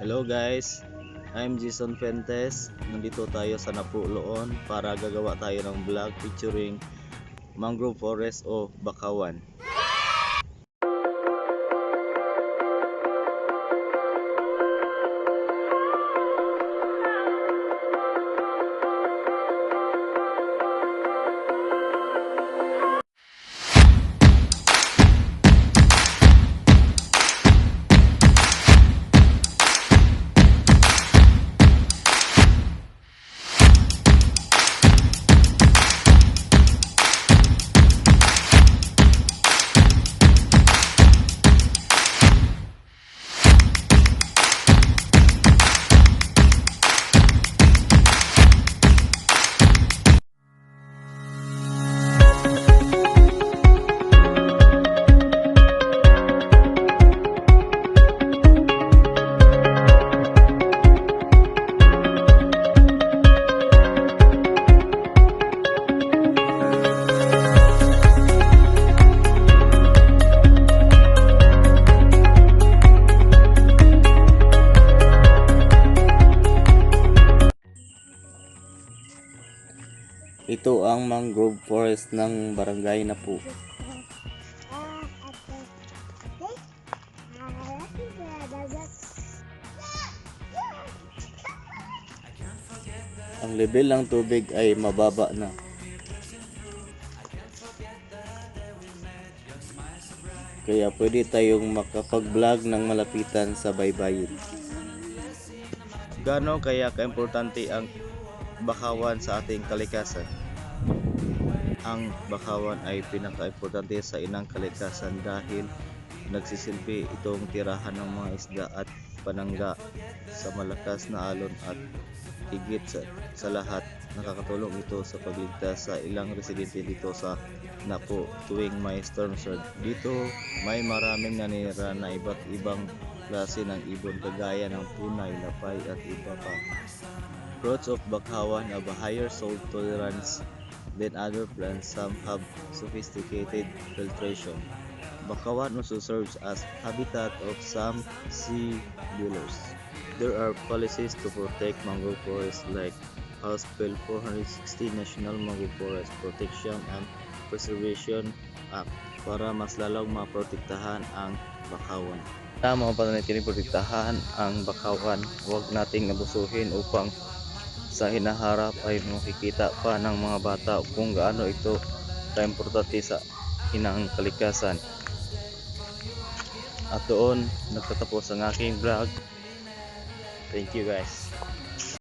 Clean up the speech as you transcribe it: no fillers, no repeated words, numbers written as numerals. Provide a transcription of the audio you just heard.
Hello guys, I'm Jason Fuentes. Nandito tayo sa Napuloon para gagawa tayo ng vlog featuring mangrove forest o bakawan. Ito ang mangrove forest ng barangay Napu. Ang level ng tubig ay mababa na. Kaya pwede tayong makapag-vlog ng malapitan sa baybayin. Gaano kaya kaimportante ang bakawan sa ating kalikasan? Ang bakawan ay pinaka-importante sa inang kalikasan dahil nagsisilbi itong tirahan ng mga isda at panangga sa malakas na alon at higit sa lahat nakakatulong ito sa pagligtas sa ilang residente dito sa Napu tuwing may storm surge. Dito may maraming nanira na iba't ibang klase ng ibon kagaya ng punay, lapay at iba pa. Fruits of bakawan have a higher salt tolerance than other plants. Some have sophisticated filtration. Bakawan also serves as habitat of some sea dwellers. There are policies to protect mangrove forests like House Bill 460 National Mangrove Forest Protection and Preservation Act para mas lalong maprotektahan ang bakawan. Sa mga pananatiling protektahan ang bakawan, huwag nating abusuhin upang sa hinaharap ay makikita pa ng mga bata kung gaano ito kaimportante sa inang kalikasan. At doon nagtatapos ang aking vlog. Thank you guys.